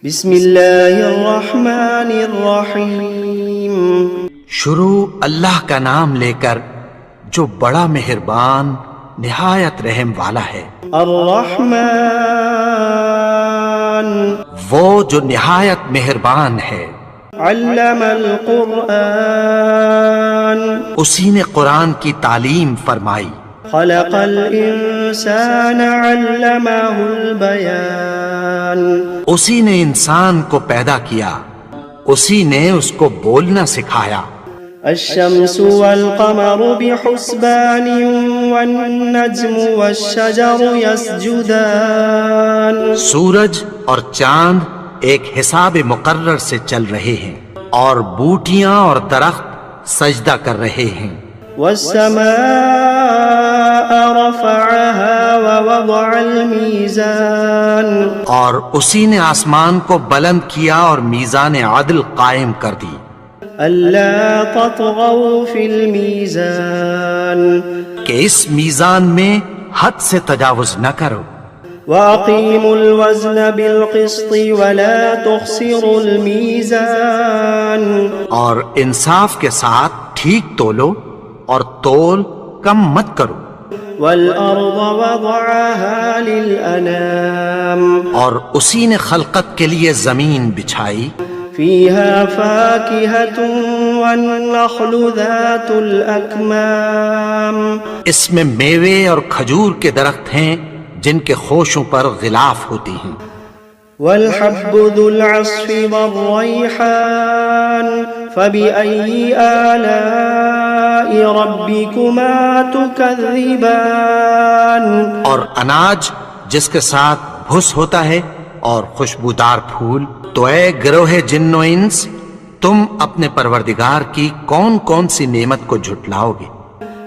بسم اللہ الرحمن الرحیم. شروع اللہ کا نام لے کر جو بڑا مہربان نہایت رحم والا ہے. الرحمن وہ جو نہایت مہربان ہے. علم القرآن اسی نے قرآن کی تعلیم فرمائی. خلق الانسان علمہ البیان اسی نے انسان کو پیدا کیا، اسی نے اس کو بولنا سکھایا. الشمس والقمر بحسبان والنجم والشجر يسجدان سورج اور چاند ایک حساب مقرر سے چل رہے ہیں اور بوٹیاں اور درخت سجدہ کر رہے ہیں. والسماء رفعها ووضع الميزان اور اسی نے آسمان کو بلند کیا اور میزان عدل قائم کر دی. ألا تطغوا في الميزان کہ اس میزان میں حد سے تجاوز نہ کرو. وأقيموا الوزن بالقسط ولا تخسروا الميزان اور انصاف کے ساتھ ٹھیک تولو اور تول کم مت کرو. والأرض وضعها للأنام اور اسی نے خلقت کے لیے زمین بچھائی. فيها فاكهة والنخل ذات الأكمام اس میں میوے اور کھجور کے درخت ہیں جن کے خوشوں پر غلاف ہوتی ہیں. والحب ذو العصف والريحان فبأي آلاء ربكما تكذبان اور اناج جس کے ساتھ بھس ہوتا ہے اور خوشبودار پھول. تو اے گروہ جن و انس، تم اپنے پروردگار کی کون کون سی نعمت کو جھٹلاؤ گے.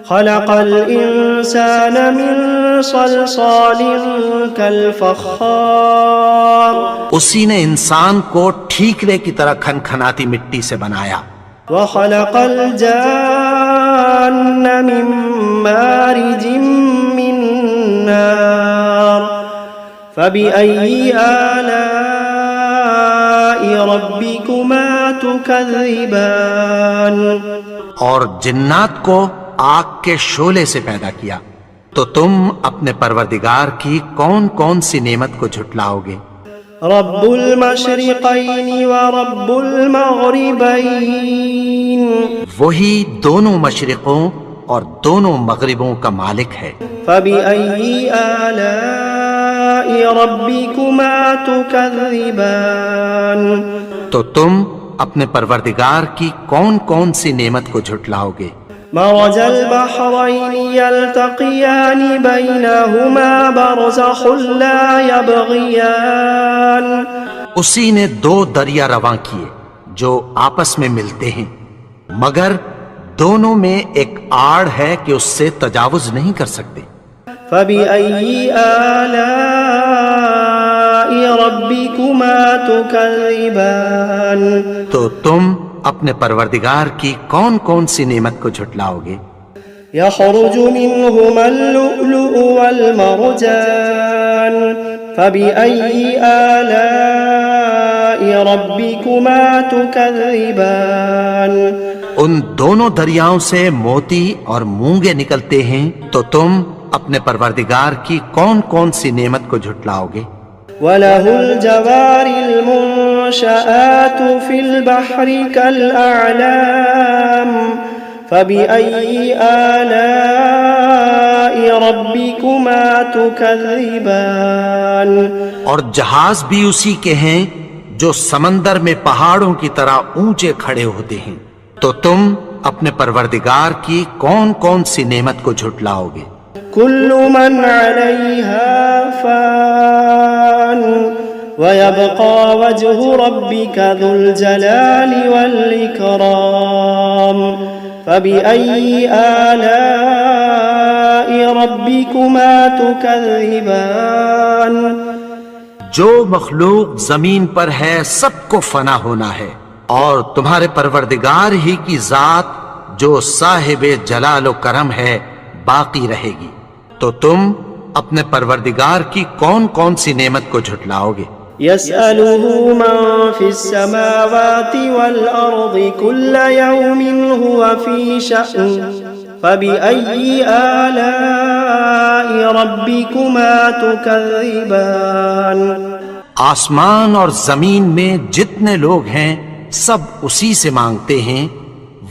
خلق الإنسان من صلصال كالفخار اسی نے انسان کو ٹھیکرے کی طرح کھنکھناتی مٹی سے بنایا. وخلق الجان من مارج من نار فبأي آلاء ربكما تكذبان اور جنات کو آگ کے شعلے سے پیدا کیا. تو تم اپنے پروردگار کی کون کون سی نعمت کو جھٹلاؤ گے. رب المشرقین ورب المغربین وہی دونوں مشرقوں اور دونوں مغربوں کا مالک ہے. فبأي آلاء ربكما تكذبان تو تم اپنے پروردگار کی کون کون سی نعمت کو جھٹلاؤ گے. مرج البحرين يلتقيان بينهما برزخ لا يبغيان اسی نے دو دریا رواں کیے جو آپس میں ملتے ہیں، مگر دونوں میں ایک آڑ ہے کہ اس سے تجاوز نہیں کر سکتے. فبأي آلاء ربكما تكذبان تو تم اپنے پروردگار کی کون کون سی نعمت کو جھٹلاؤ گے. يخرج منهما اللؤلؤ والمرجان فبأي آلاء ربكما تكذبان ان دونوں دریاؤں سے موتی اور مونگے نکلتے ہیں، تو تم اپنے پروردگار کی کون کون سی نعمت کو جھٹلاؤ گے. وَلَهُ الْجَوَارِ الْمُنشَآتُ فِي الْبَحْرِ كَالْأَعْلَامِ فَبِأَيِّ آلَاءِ رَبِّكُمَا تُكَذِّبَانِ اور جہاز بھی اسی کے ہیں جو سمندر میں پہاڑوں کی طرح اونچے کھڑے ہوتے ہیں. تو تم اپنے پروردگار کی کون کون سی نعمت کو جھٹلاؤ گے. كل من عليها فان ويبقى وجه ربك ذو الجلال والإكرام فبأي آلاء ربكما تكذبان جو مخلوق زمین پر ہے سب کو فنا ہونا ہے، اور تمہارے پروردگار ہی کی ذات جو صاحب جلال و کرم ہے باقی رہے گی. تو تم اپنے پروردگار کی کون کون سی نعمت کو جھٹلاؤ گے. يسأله من في السماوات والأرض كل يوم هو في شأن فبأي آلاء ربكما تكذبان آسمان اور زمین میں جتنے لوگ ہیں سب اسی سے مانگتے ہیں،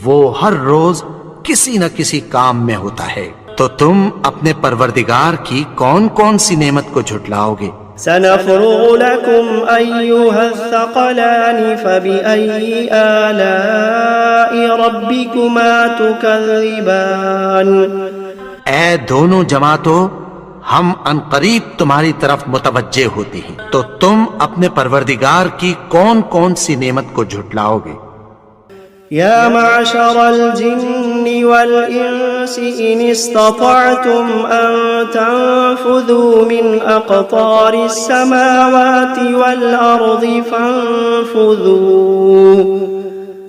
وہ ہر روز کسی نہ کسی کام میں ہوتا ہے، تو تم اپنے پروردگار کی کون کون سی نعمت کو جھٹلاؤ گے؟ سنفرغ لكم أيها الثقلان فبأي آلاء ربكما تكذبان اے دونوں جماعتوں، ہم عنقریب تمہاری طرف متوجہ ہوتے ہیں، تو تم اپنے پروردگار کی کون کون سی نعمت کو جھٹلاؤ گے؟ يا معشر الجن والإنس إن استطعتم أن تنفذوا من أقطار السماوات والأرض فانفذوا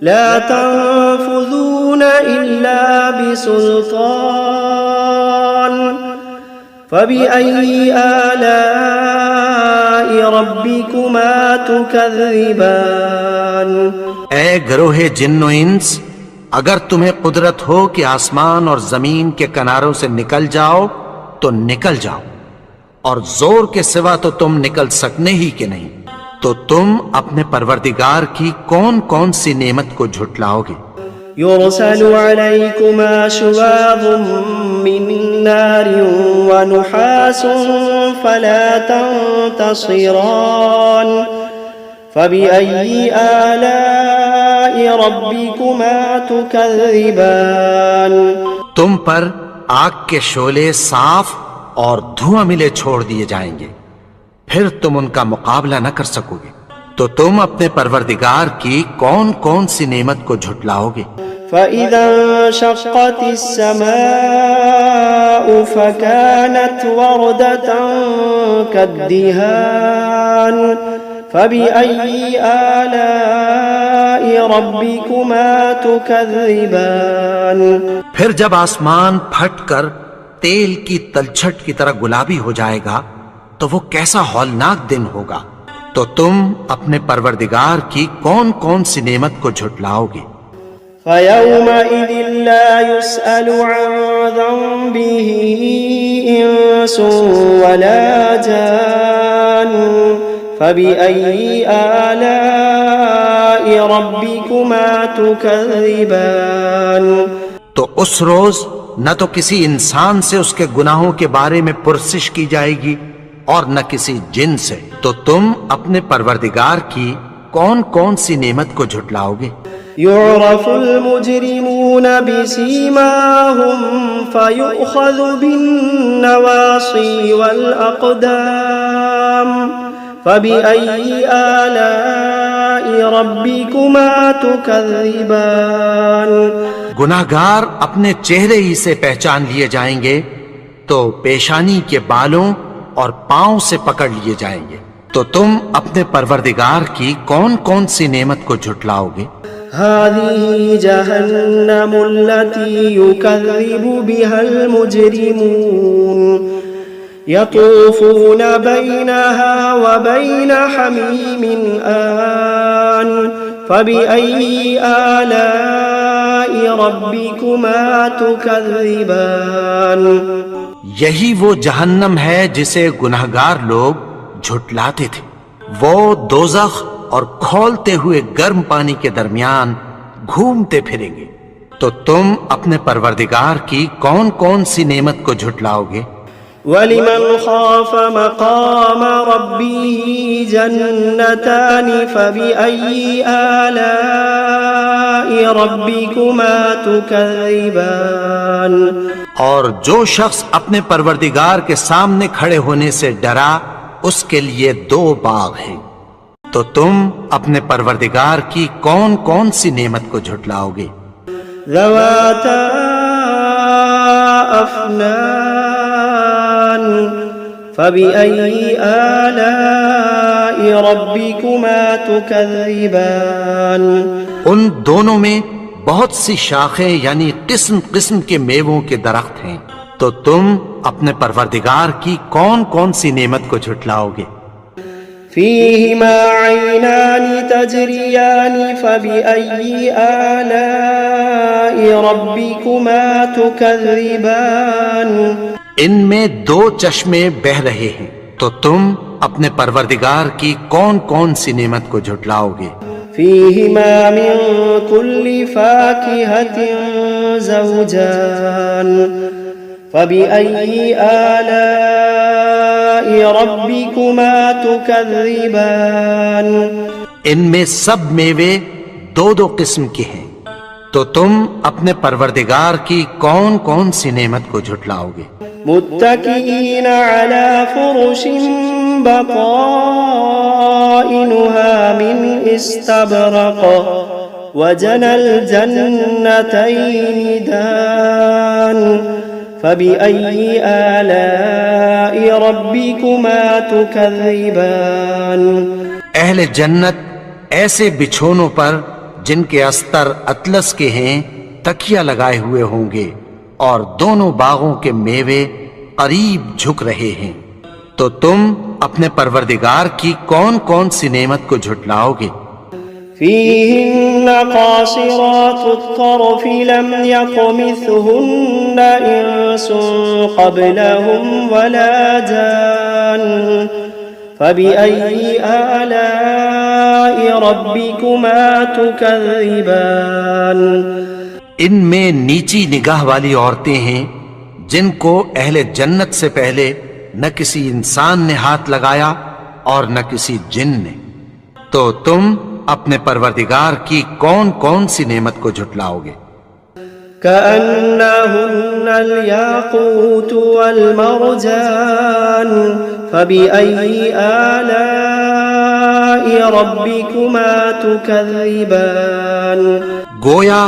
لا تنفذون إلا بسلطان فبأي آلاء ربكما تكذبان اے گروہ جن و انس، اگر تمہیں قدرت ہو کہ آسمان اور زمین کے کناروں سے نکل جاؤ تو نکل جاؤ، اور زور کے سوا تو تم نکل سکنے ہی کہ نہیں، تو تم اپنے پروردگار کی کون کون سی نعمت کو جھٹلاؤ گے؟ يرسل عليكما شواظ من نار ونحاس فلا تنتصران فبأي آلاء ربكما تكذبان تم پر آگ کے شعلے صاف اور دھواں ملے چھوڑ دیے جائیں گے، پھر تم ان کا مقابلہ نہ کر سکو گے، تو تم اپنے پروردگار کی کون کون سی نعمت کو جھٹلاؤ گے؟ فإذا انشقت السماء فكانت وردة كالدهان فبأي آلاء ربكما تكذبان پھر جب آسمان پھٹ کر تیل کی تلچھٹ کی طرح گلابی ہو جائے گا تو وہ کیسا ہولناک دن ہوگا، تو تم اپنے پروردگار کی کون کون سی نعمت کو جھٹلاؤ گے؟ فيومئذ لا يسأل عن ذنبه إنس ولا جان فبأي آلاء ربكما تكذبان تو اس روز نہ تو کسی انسان سے اس کے گناہوں کے بارے میں پرسش کی جائے گی اور نہ کسی جن سے، تو تم اپنے پروردگار کی کون کون سی نعمت کو جھٹلاؤ گے؟ يعرف المجرمون بسيماهم فيؤخذ بالنواصي والأقدام فبأي آلاء ربكما تكذبان گناہگار اپنے چہرے ہی سے پہچان لیے جائیں گے تو پیشانی کے بالوں اور پاؤں سے پکڑ لیے جائیں گے، تو تم اپنے پروردگار کی کون کون سی نعمت کو جھٹلاؤ گے؟ هذه جهنم التي يكذب بها المجرمون يطوفون بينها وبين حميم آن فبأي آلاء ربكما تكذبان یہی وہ جہنم ہے جسے گناہگار لوگ جھٹلاتے تھے، وہ دوزخ اور کھولتے ہوئے گرم پانی کے درمیان گھومتے پھریں گے، تو تم اپنے پروردگار کی کون کون سی نعمت کو جھٹلاؤ گے؟ وَلِمَنْ خَافَ مَقَامَ رَبِّهِ جَنَّتَانِ فَبِأَيِّ آلَاءِ رَبِّكُمَا تُكَذِّبَانِ اور جو شخص اپنے پروردگار کے سامنے کھڑے ہونے سے ڈرا اس کے لیے 2 باغ ہیں، تو تم اپنے پروردگار کی کون کون سی نعمت کو جھٹلاؤ گے؟ ذواتا افنان فبأي آلاء ربكما تكذبان ان دونوں میں بہت سی شاخیں یعنی قسم قسم کے میووں کے درخت ہیں، تو تم اپنے پروردگار کی کون کون سی نعمت کو جھٹلاؤ گے؟ فيهما عينان تجريان فبأي آلاء ربكما تكذبان ان میں دو چشمے بہ رہے ہیں، تو تم اپنے پروردگار کی کون کون سی نعمت کو جھٹلاؤ گے؟ فيهما من كل فاكهة زوجان فبأي آلاء ربكما تكذبان ان میں سب میوے دو دو قسم کے ہیں، تو تم اپنے پروردگار کی کون کون سی نعمت کو جھٹلاؤ گے؟ متكئين على فرش بطائنها من استبرق وجنى الجنتين دان فبأي آلاء ربكما تكذبان اہل جنت ایسے بچھونوں پر جن کے استر اطلس کے ہیں تکیہ لگائے ہوئے ہوں گے، اور دونوں باغوں کے میوے قریب جھک رہے ہیں، تو تم اپنے پروردگار کی کون کون سی نعمت کو جھٹلاؤ گے؟ فيهن قاصرات الطرف لم يطمثهن إنس قبلهم ولا جان فبأي آلاء ربكما تكذبان ان میں نیچی نگاہ والی عورتیں ہیں جن کو اہل جنت سے پہلے نہ کسی انسان نے ہاتھ لگایا اور نہ کسی جن نے، تو تم اپنے پروردگار کی کون کون سی نعمت کو جھٹلاؤ گے؟ كأنهن الياقوت والمرجان فبأي آلاء ربكما تكذبان گویا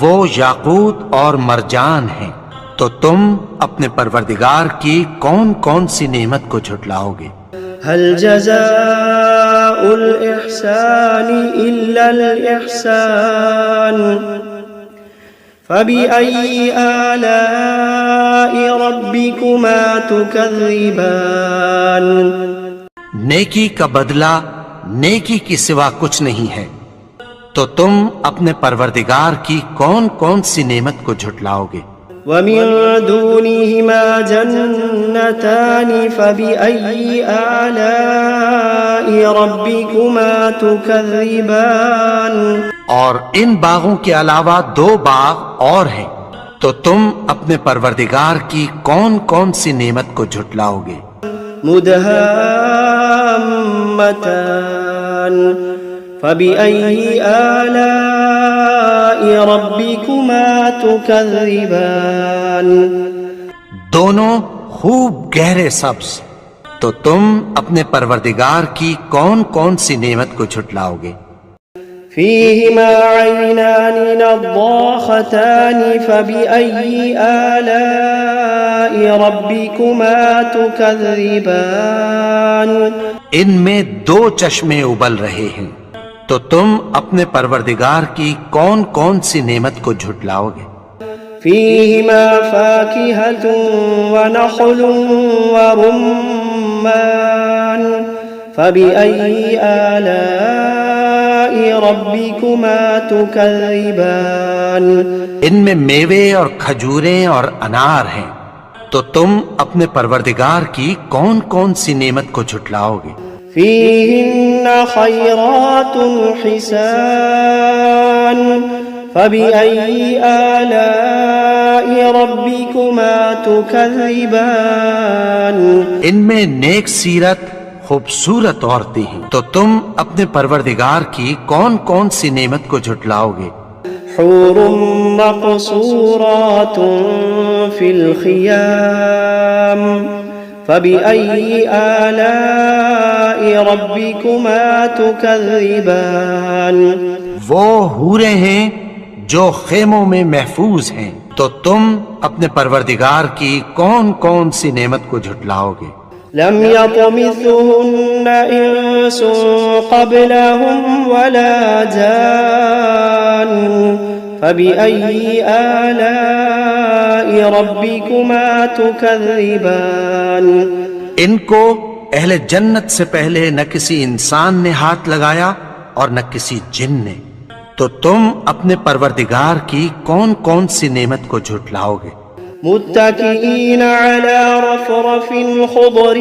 وہ یاقوت اور مرجان ہیں، تو تم اپنے پروردگار کی کون کون سی نعمت کو جھٹلاؤ گے؟ هل جزاء الإحسان إلا الإحسان فبأي آلاء ربكما تكذبان نیکی کا بدلہ نیکی کی سوا کچھ نہیں ہے، تو تم اپنے پروردگار کی کون کون سی نعمت کو جھٹلاؤ گے؟ ومن دونهما جنتان فبأي آلاء ربكما تكذبان اور ان باغوں کے علاوہ دو باغ اور ہیں، تو تم اپنے پروردگار کی کون کون سی نعمت کو جھٹلاؤ گے؟ مدهامتان فبأي آلاء ربكما تكذبان دونوں خوب گہرے سبز، تو تم اپنے پروردگار کی کون کون سی نعمت کو جھٹلاؤ گے؟ فيهما عينان نضاختان فبأي آلاء ربكما تكذبان ان میں دو چشمے ابل رہے ہیں، تو تم اپنے پروردگار کی کون کون سی نعمت کو جھٹلاؤ گے؟ فيهما فاكهة ونخل ورمان فبأي آلاء ربكما تكذبان ان میں میوے اور کھجوریں اور انار ہیں، تو تم اپنے پروردگار کی کون کون سی نعمت کو جھٹلاؤ گے؟ فيهن خيرات حسان فبأي آلاء ربكما تكذبان ان میں نیک سیرت خوبصورت عورتیں ہیں، تو تم اپنے پروردگار کی کون کون سی نعمت کو جھٹلاؤ گے؟ حور مقصورات في الخيام فبأي آلاء ربكما تكذبان وہ حوریں ہیں جو خیموں میں محفوظ ہیں، تو تم اپنے پروردگار کی کون کون سی نعمت کو جھٹلاؤ گے؟ لم يطمثهن إنس قبلهم ولا جان فبأي آلاء ربكما تكذبان ان کو اہل جنت سے پہلے نہ کسی انسان نے ہاتھ لگایا اور نہ کسی جن نے، تو تم اپنے پروردگار کی کون کون سی نعمت کو جھٹلاؤ گے؟ متكئين على رفرف خضر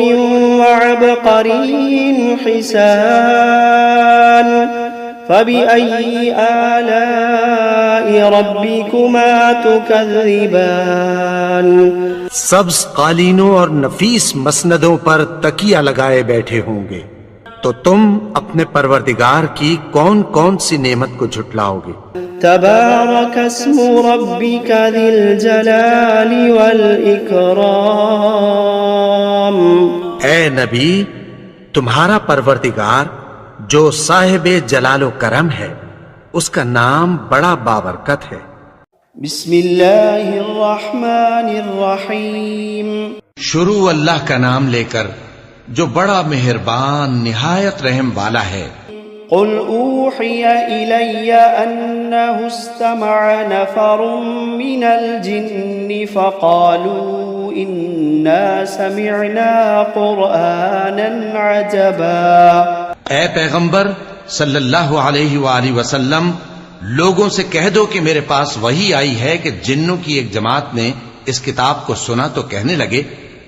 وعبقري حسان فبأي آلاء ربكما تكذبان؟ سبز قالینوں اور نفیس مسندوں پر تکیہ لگائے بیٹھے ہوں گے، تو تم اپنے پروردگار کی کون کون سی نعمت کو جھٹلاؤ گے؟ تبارك اسم ربك ذي الجلال والإكرام. اے نبی، تمہارا پروردگار جو صاحب جلال و کرم ہے، اس کا نام بڑا بابرکت ہے۔ بسم اللہ الرحمن الرحیم. شروع اللہ کا نام لے کر جو بڑا مہربان نہایت رحم والا ہے۔ قل اوحی الی انہ استمع نفر من الجن فقالوا انا سمعنا قرآنا عجبا. اے پیغمبر صلی اللہ علیہ وآلہ وسلم، لوگوں سے کہہ دو کہ میرے پاس وحی آئی ہے کہ جنوں کی ایک جماعت نے اس کتاب کو سنا تو کہنے لگے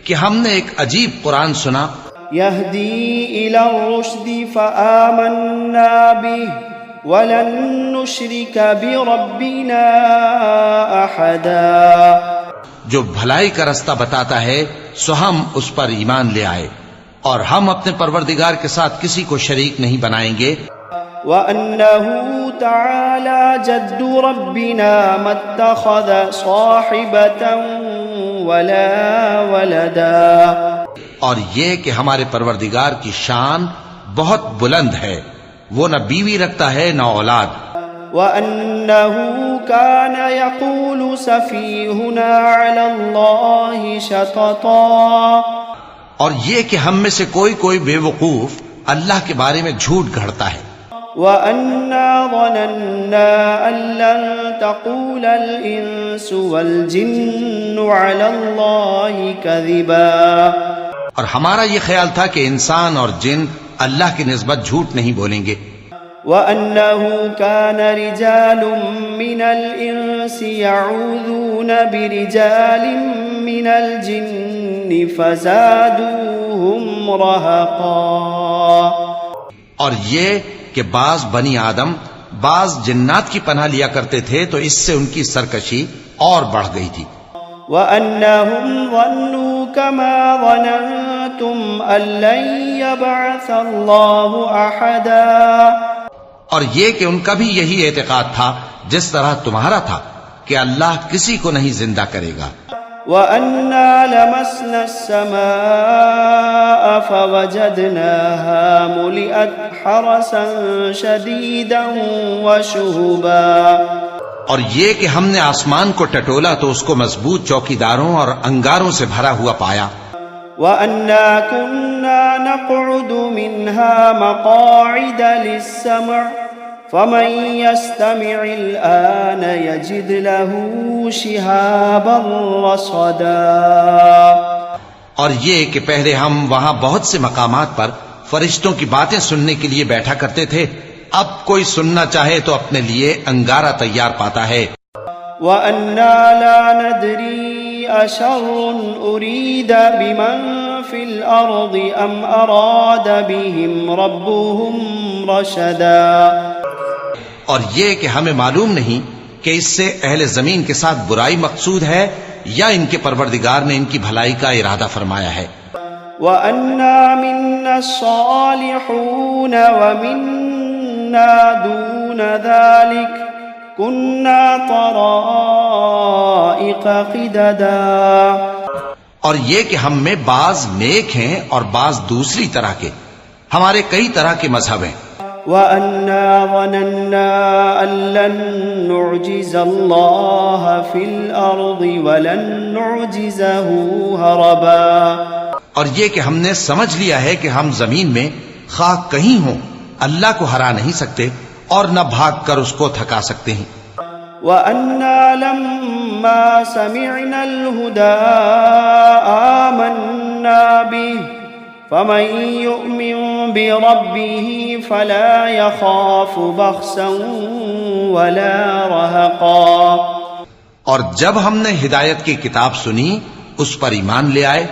کہ ہم نے ایک عجیب قرآن سنا۔ یہدی الی الرشد فآمنا به ولن نشرک بربنا احدا. جو بھلائی کا رستہ بتاتا ہے سو ہم اس پر ایمان لے آئے اور ہم اپنے پروردگار کے ساتھ کسی کو شریک نہیں بنائیں گے۔ وَأَنَّهُ تَعَالَى جَدُّ رَبِّنَا مَا اتَّخَذَ صَاحِبَةً وَلَا وَلَدًا. اور یہ کہ ہمارے پروردگار کی شان بہت بلند ہے، وہ نہ بیوی رکھتا ہے نہ اولاد۔ وَأَنَّهُ كَانَ يَقُولُ سَفِيهُنَا عَلَى اللَّهِ شَطَطًا. اور یہ کہ ہم میں سے کوئی کوئی بے وقوف اللہ کے بارے میں جھوٹ گھڑتا ہے۔ وَأَنَّا ظَنَنَّا أَن لَّن تَقُولَ الْإِنسُ وَالْجِنُّ عَلَى اللَّهِ كَذِبًا. اور ہمارا یہ خیال تھا کہ انسان اور جن اللہ کی نسبت جھوٹ نہیں بولیں گے۔ وَأَنَّهُ كَانَ رِجَالٌ مِّنَ الْإِنسِ يَعُوذُونَ بِرِجَالٍ مِّنَ الْجِنِّ فَزَادُوهُمْ رَهَقًا. اور یہ کہ بعض بنی آدم بعض جنات کی پناہ لیا کرتے تھے تو اس سے ان کی سرکشی اور بڑھ گئی تھی۔ وَأَنَّهُمْ ظَنُّوا كَمَا ظَنَنتُمْ أَن لَّن يَبْعَثَ اللَّهُ أَحَدًا. اور یہ کہ ان کا بھی یہی اعتقاد تھا جس طرح تمہارا تھا کہ اللہ کسی کو نہیں زندہ کرے گا۔ وَأَنَّا لَمَسْنَا السَّمَاءَ فَوَجَدْنَاهَا مُلِئَتْ حَرَسًا شَدِيدًا وَشُهُبًا. اور یہ کہ ہم نے آسمان کو ٹٹولا تو اس کو مضبوط چوکیداروں اور انگاروں سے بھرا ہوا پایا۔ وَأَنَّا كُنَّا نَقْعُدُ مِنْهَا مَقَاعِدَ لِلسَّمْعِ فَمَن يَسْتَمِعِ الْآنَ يَجِدْ لَهُ شِهَابًا رَّصَدًا. اور یہ کہ پہلے ہم وہاں بہت سے مقامات پر فرشتوں کی باتیں سننے کے لیے بیٹھا کرتے تھے، اب کوئی سننا چاہے تو اپنے لیے انگارہ تیار پاتا ہے۔ وَأَنَّا لَا نَدْرِي أَشَرٌّ أُرِيدَ بِمَن فِي الْأَرْضِ أَمْ أَرَادَ بِهِمْ رَبُّهُمْ رَشَدًا. اور یہ کہ ہمیں معلوم نہیں کہ اس سے اہل زمین کے ساتھ برائی مقصود ہے یا ان کے پروردگار نے ان کی بھلائی کا ارادہ فرمایا ہے۔ وَأَنَّا مِنَّا الصَّالِحُونَ وَمِنَّا دُونَ ذَلِكَ كُنَّا طَرَائِقَ قِدَدًا. اور یہ کہ ہم میں بعض نیک ہیں اور بعض دوسری طرح کے، ہمارے کئی طرح کے مذہب ہیں۔ وَأَنَّا ظَنَنَّا أَن لَّن نُّعْجِزَ اللَّهَ فِي الْأَرْضِ وَلَن نُّعْجِزَهُ هَرَبًا. اور یہ کہ ہم نے سمجھ لیا ہے کہ ہم زمین میں خواہ کہیں ہوں اللہ کو ہرا نہیں سکتے اور نہ بھاگ کر اس کو تھکا سکتے ہیں۔ وَأَنَّا لَمَّا سَمِعْنَا الْهُدَىٰ آمَنَّا بِهِ فمن يؤمن بربه فلا يخاف بخسا ولا رهقا. اور جب ہم نے ہدایت کی کتاب سنی اس پر ایمان لے آئے،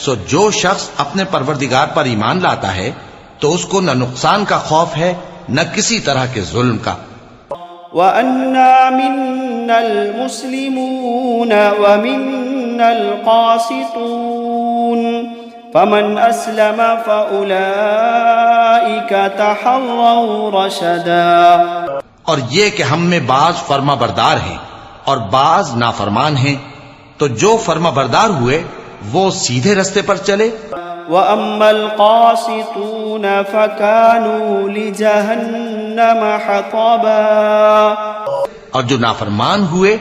سو جو شخص اپنے پروردگار پر ایمان لاتا ہے تو اس کو نہ نقصان کا خوف ہے نہ کسی طرح کے ظلم کا. وَأَنَّا مِنَّا الْمُسْلِمُونَ وَمِنَّا الْقَاسِطُونَ فَمَنْ أَسْلَمَ فَأُولَئِكَ تَحَرَّوْا رَشَدًا. اور یہ کہ ہم میں بعض فرما بردار ہیں اور بعض نافرمان ہیں، تو جو فرما بردار ہوئے وہ سیدھے رستے پر چلے. وَأَمَّا الْقَاسِطُونَ فَكَانُوا لِجَهَنَّمَ حَطَبًا. اور جو نافرمان ہوئے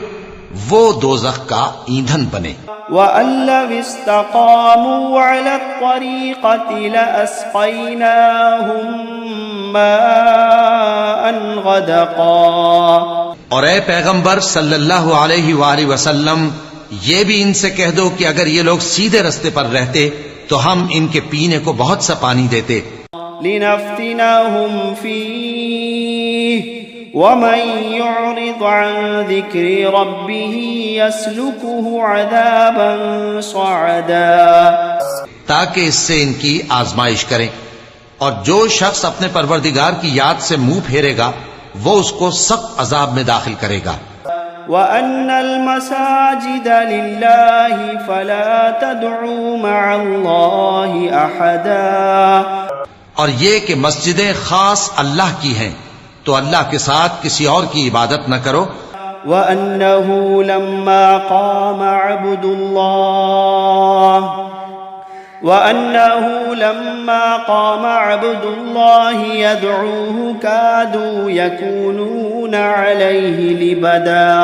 وہ دوزخ کا ایندھن بنے. وَأَن لَّوِ اسْتَقَامُوا عَلَى الطَّرِيقَةِ لَأَسْقَيْنَاهُم مَّاءً غَدَقًا. اور اے پیغمبر صلی اللہ علیہ وآلہ وسلم، یہ بھی ان سے کہہ دو کہ اگر یہ لوگ سیدھے رستے پر رہتے تو ہم ان کے پینے کو بہت سا پانی دیتے. لِنَفْتِنَهُمْ فِيهِ وَمَن يُعْرِضْ عَن ذِكْرِ رَبِّهِ يَسْلُكْهُ عَذَابًا صَعَدًا. تاکہ اس سے ان کی آزمائش کریں، اور جو شخص اپنے پروردگار کی یاد سے منہ پھیرے گا وہ اس کو سخت عذاب میں داخل کرے گا. وَأَنَّ الْمَسَاجِدَ لِلَّهِ فَلَا تَدْعُوا مَعَ اللَّهِ أَحَدًا. اور یہ کہ مسجدیں خاص اللہ کی ہیں تو اللہ کے ساتھ کسی اور کی عبادت نہ کرو. وَأَنَّهُ لَمَّا قَامَ عَبْدُ اللَّهِ يَدْعُوهُ كَادُوا يَكُونُونَ عَلَيْهِ لِبَدًا.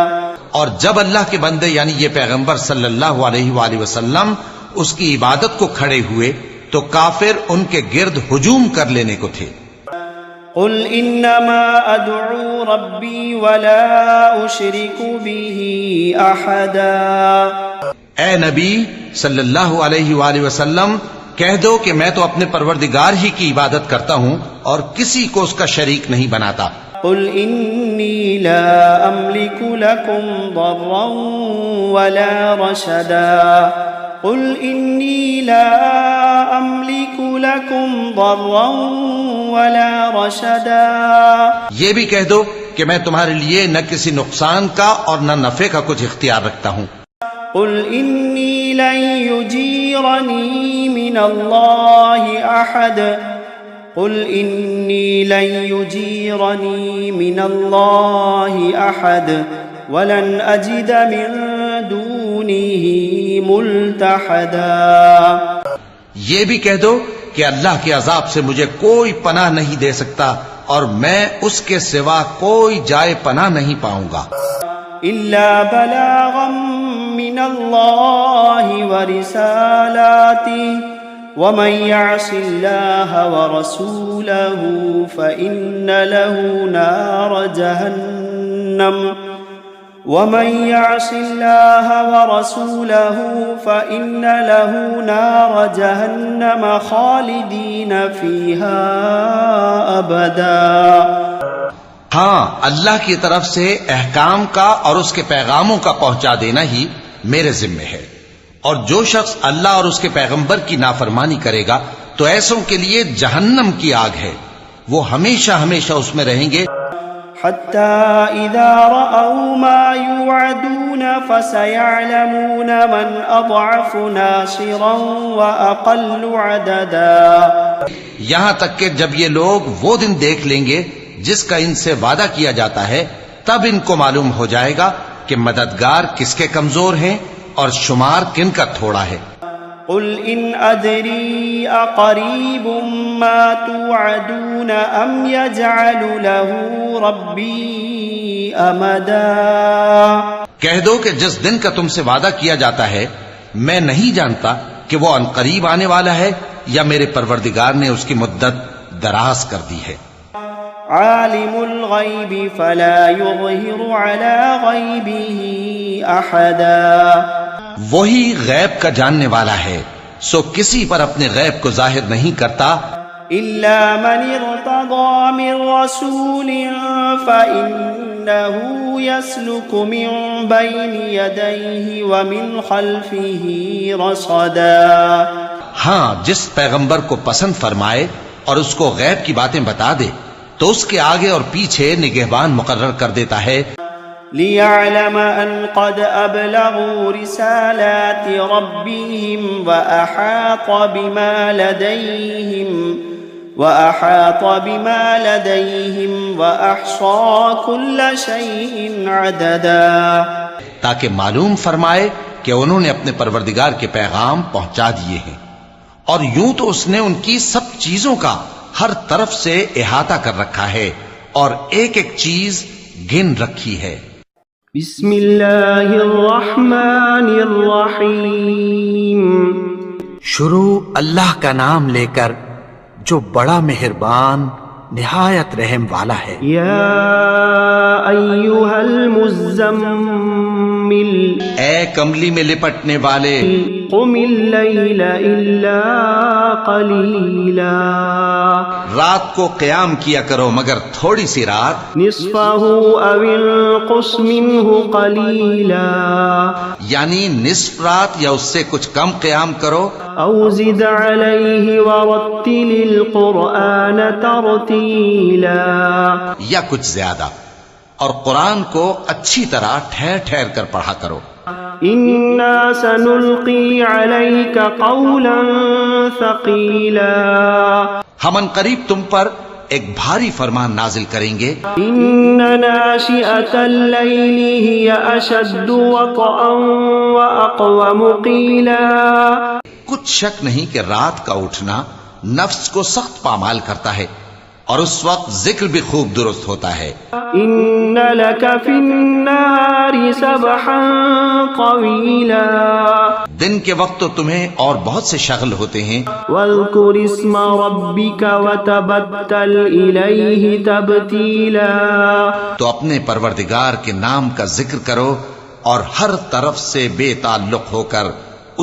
اور جب اللہ کے بندے یعنی یہ پیغمبر صلی اللہ علیہ وآلہ وسلم اس کی عبادت کو کھڑے ہوئے تو کافر ان کے گرد ہجوم کر لینے کو تھے. قُلْ إِنَّمَا أَدْعُو رَبِّي وَلَا أُشْرِكُ بِهِ أَحَدًا. اے نبی صلی اللہ علیہ وآلہ وسلم، کہہ دو کہ میں تو اپنے پروردگار ہی کی عبادت کرتا ہوں اور کسی کو اس کا شریک نہیں بناتا. قُلْ إِنِّي لَا أَمْلِكُ لَكُمْ ضَرًّا وَلَا رَشَدًا. قُلْ إِنِّي لَا أَمْلِكُ لَكُمْ ضَرًّا وَلَا رَشَدًا. یہ بھی کہہ دو کہ میں تمہارے لیے نہ کسی نقصان کا اور نہ نفع کا کچھ اختیار رکھتا ہوں. قُلْ إِنِّي لَن يُجِيرَنِي مِنَ اللَّهِ أَحَدٌ. قُلْ إِنِّي لَن يُجِيرَنِي مِنَ اللَّهِ أَحَدٌ وَلَنْ أَجِدَ مِن دُونِهِ مُلْتَحَدًا. یہ بھی کہہ دو کہ اللہ کے عذاب سے مجھے کوئی پناہ نہیں دے سکتا اور میں اس کے سوا کوئی جائے پناہ نہیں پاؤں گا. إِلَّا بَلَاغًا مِّنَ اللَّهِ وَرِسَالَاتِهِ وَمَن يَعْصِ اللَّهَ وَرَسُولَهُ فَإِنَّ لَهُ نَارَ جَهَنَّمَ وَمَن يَعْصِ اللَّهَ وَرَسُولَهُ فَإِنَّ لَهُ نَارَ جَهَنَّمَ خَالِدِينَ فِيهَا أَبَدًا. ہاں، اللہ کی طرف سے احکام کا اور اس کے پیغاموں کا پہنچا دینا ہی میرے ذمے ہے، اور جو شخص اللہ اور اس کے پیغمبر کی نافرمانی کرے گا تو ایسوں کے لیے جہنم کی آگ ہے، وہ ہمیشہ ہمیشہ اس میں رہیں گے. حتى إذا رأوا ما يوعدون فسيعلمون من أضعف ناصرا وأقل عددا. یہاں تک کہ جب یہ لوگ وہ دن دیکھ لیں گے جس کا ان سے وعدہ کیا جاتا ہے، تب ان کو معلوم ہو جائے گا کہ مددگار کس کے کمزور ہیں اور شمار کن کا تھوڑا ہے. قل إن أدري أقريب ما توعدون أم يجعل له ربي أمدا. کہہ دو کہ جس دن کا تم سے وعدہ کیا جاتا ہے میں نہیں جانتا کہ وہ ان قریب آنے والا ہے یا میرے پروردگار نے اس کی مدت دراز کر دی ہے. عالم الغیب فلا يظهر على غیبه احدا. وہی غیب کا جاننے والا ہے، سو کسی پر اپنے غیب کو ظاہر نہیں کرتا إلا من ارتضى من رسول فإنه يسلك من بين يديه ومن خلفه رصدا. ہاں جس پیغمبر کو پسند فرمائے اور اس کو غیب کی باتیں بتا دے تو اس کے آگے اور پیچھے نگہبان مقرر کر دیتا ہے ليعلم أن قد أبلغوا رسالات ربهم وأحاط بما لديهم وأحصى كل شيء عددا. تاکہ معلوم فرمائے کہ انہوں نے اپنے پروردگار کے پیغام پہنچا دیے ہیں اور یوں تو اس نے ان کی سب چیزوں کا ہر طرف سے احاطہ کر رکھا ہے اور ایک ایک چیز گن رکھی ہے. بسم اللہ الرحمن الرحیم. شروع اللہ کا نام لے کر جو بڑا مہربان نہایت رحم والا ہے. یا ایھا المزمل اے کملی میں لپٹنے والے قم اللیل الا قلیلا رات کو قیام کیا کرو مگر تھوڑی سی رات نصفہ او انقص منہ قلیلا یعنی نصف رات یا اس سے کچھ کم قیام کرو او زد علیہ ورتل القرآن ترتیلا یا کچھ زیادہ اور قرآن کو اچھی طرح ٹھہر ٹھہر کر پڑھا کرو. انا سنلقی علیک قولا ثقیلا ہم ان قریب تم پر ایک بھاری فرمان نازل کریں گے. ان ناشئۃ اللیل ہی اشد وطئا واقوم قیلا کچھ شک نہیں کہ رات کا اٹھنا نفس کو سخت پامال کرتا ہے اور اس وقت ذکر بھی خوب درست ہوتا ہے. ان لک فی النہار سبحا طویلا دن کے وقت تو تمہیں اور بہت سے شغل ہوتے ہیں. واذکر اسم ربک وتبتل الیہ تبتیلا تو اپنے پروردگار کے نام کا ذکر کرو اور ہر طرف سے بے تعلق ہو کر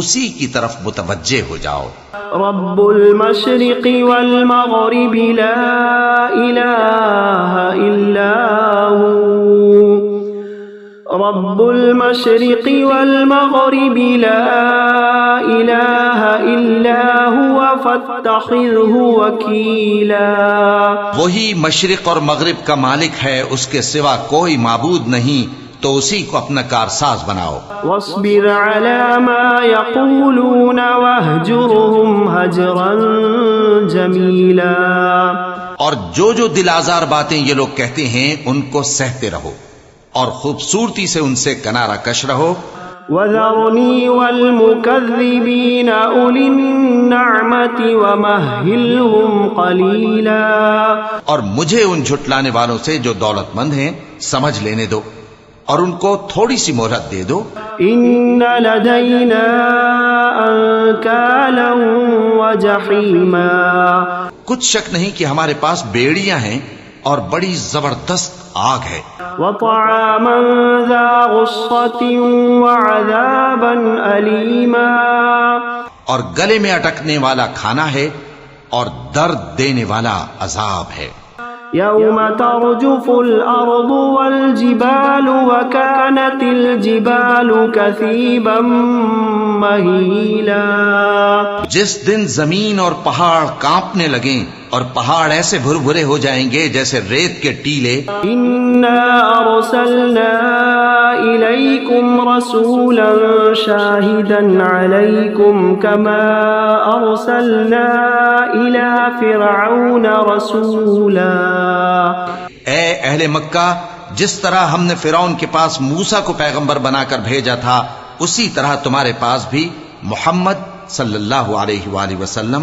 اسی کی طرف متوجہ ہو جاؤ. رب المشرق والمغرب لا الہ الا هو رب المشرق والمغرب لا الہ الا هو فاتخذہ وکیلا وہی مشرق اور مغرب کا مالک ہے اس کے سوا کوئی معبود نہیں تو اسی کو اپنا کارساز بناؤ. واصبر على ما يقولون واهجرهم هجرا جميلا اور جو دل آزار باتیں یہ لوگ کہتے ہیں ان کو سہتے رہو اور خوبصورتی سے ان سے کنارہ کش رہو. وذرني والمكذبين أولي النعمة ومهلهم قليلا اور مجھے ان جھٹلانے والوں سے جو دولت مند ہیں سمجھ لینے دو اور ان کو تھوڑی سی مہلت دے دو. ان لدینا انکالا وجحیما کچھ شک نہیں کہ ہمارے پاس بیڑیاں ہیں اور بڑی زبردست آگ ہے. وطعاما ذا غصة وعذابا أليما اور گلے میں اٹکنے والا کھانا ہے اور درد دینے والا عذاب ہے. يوم ترجف الأرض والجبال وكانت الجبال كثيبا مهيلا جس دن زمین اور پہاڑ کانپنے لگیں اور پہاڑ ایسے بھر بھرے ہو جائیں گے جیسے ریت کے ٹیلے. انا ارسلنا الیکم رسولا شاہدا علیکم کما ارسلنا الی فرعون رسولا اے اہل مکہ جس طرح ہم نے فرعون کے پاس موسیٰ کو پیغمبر بنا کر بھیجا تھا اسی طرح تمہارے پاس بھی محمد صلی اللہ علیہ وآلہ وسلم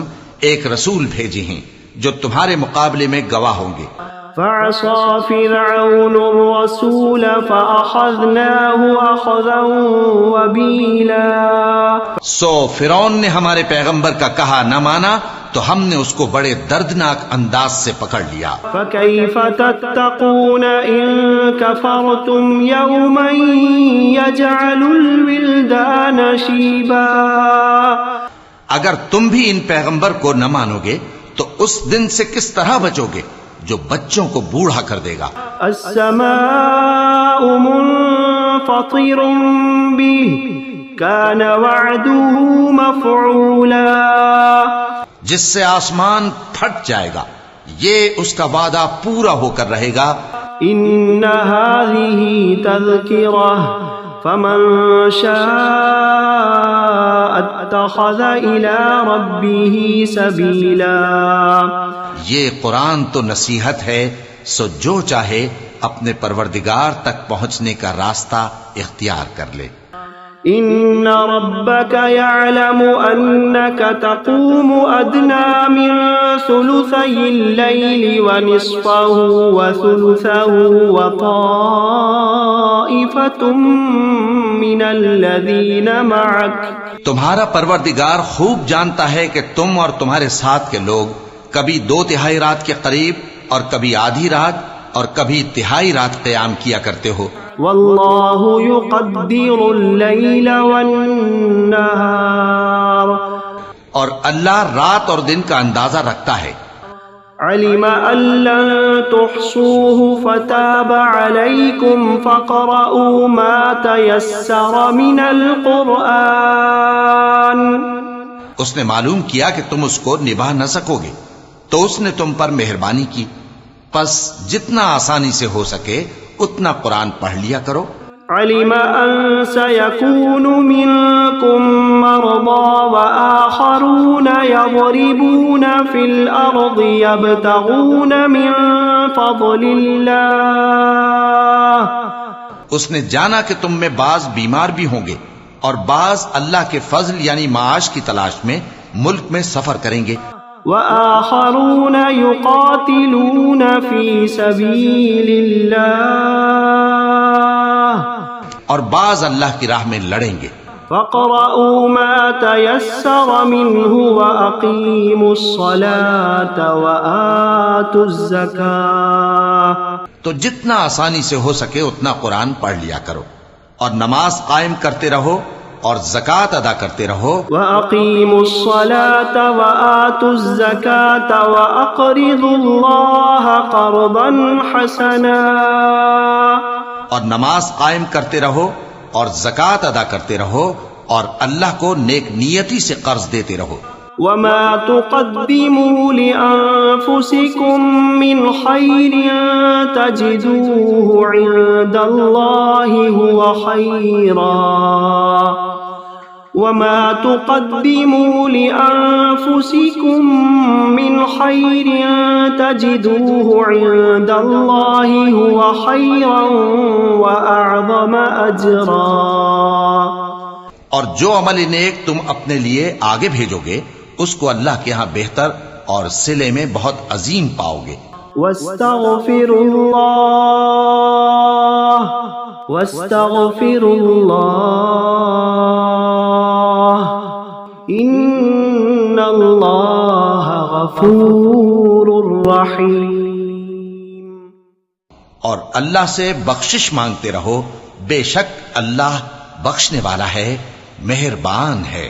ایک رسول بھیجے ہیں جو تمہارے مقابلے میں گواہ ہوں گے. فعصى فرعون الرسول فأخذناه أخذا وبيلا سو فرعون نے ہمارے پیغمبر کا کہا نہ مانا تو ہم نے اس کو بڑے دردناک انداز سے پکڑ لیا. فكيف تتقون إن كفرتم يوما يجعل الولدان شيبا اگر تم بھی ان پیغمبر کو نہ مانو گے تو اس دن سے کس طرح بچو گے جو بچوں کو بوڑھا کر دے گا؟ السماء منفطر به كان وعده مفعولا، جس سے آسمان پھٹ جائے گا، یہ اس کا وعدہ پورا ہو کر رہے گا۔ ان هذه تذکرہ فمن شاء اتخذ الى ربه سبیلا، یہ قرآن تو نصیحت ہے، سو جو چاہے اپنے پروردگار تک پہنچنے کا راستہ اختیار کر لے۔ ان ربك يعلم انك تقوم ادنى من ثلثي الليل ونصفه وثلثه وطائفة من الذين معك، تمہارا پروردگار خوب جانتا ہے کہ تم اور تمہارے ساتھ کے لوگ کبھی 2/3 رات کے قریب اور کبھی آدھی رات اور کبھی تہائی رات قیام کیا کرتے ہو۔ واللہ یقدر اللیل والنہار، اور اللہ رات اور دن کا اندازہ رکھتا ہے۔ علم ان لن تحصوه فتاب علیکم فقرؤوا ما تیسر من القرآن، اس نے معلوم کیا کہ تم اس کو نبھا نہ سکو گے تو اس نے تم پر مہربانی کی، پس جتنا آسانی سے ہو سکے اتنا قرآن پڑھ لیا کرو۔ علم ان سيكون منكم مرضى وآخرون يضربون في الأرض يبتغون من فضل الله، اس نے جانا کہ تم میں بعض بیمار بھی ہوں گے اور بعض اللہ کے فضل یعنی معاش کی تلاش میں ملک میں سفر کریں گے۔ وآخرون يقاتلون في سبيل الله، اور بعض اللہ کی راہ میں لڑیں گے۔ فاقرؤوا ما تيسر منه وأقيموا الصلاة وآتوا الزكاة، تو جتنا آسانی سے ہو سکے اتنا قرآن پڑھ لیا کرو اور نماز قائم کرتے رہو اور زکوٰۃ ادا کرتے رہو۔ وَأَقِيمُوا الصَّلَاةَ وَآتُوا الزَّكَاةَ وَأَقْرِضُوا اللَّهَ قَرْضًا حَسَنًا، اور نماز قائم کرتے رہو اور زکوٰۃ ادا کرتے رہو اور اللہ کو نیک نیتی سے قرض دیتے رہو۔ وَمَا تُقَدِّمُوا لِأَنفُسِكُم مِّنْ خَيْرٍ تَجِدُوهُ عِندَ اللَّهِ هُوَ خَيْرًا، وَمَا تُقَدِّمُوا لِأَنفُسِكُم مِّنْ خَيْرٍ تَجِدُوهُ عِندَ اللَّهِ هُوَ خَيْرًا وَأَعْظَمَ أَجْرًا، اور جو عمل نیک تم اپنے لیے آگے بھیجو گے اس کو اللہ کے ہاں بہتر اور صلے میں بہت عظیم پاؤ گے۔ وَاسْتَغْفِرُوا اللَّهَ وَاسْتَغْفِرُوا اللَّهَ إِنَّ اللَّهَ غَفُورٌ رَحِيمٌ، اور اللہ سے بخشش مانگتے رہو، بے شک اللہ بخشنے والا ہے، مہربان ہے۔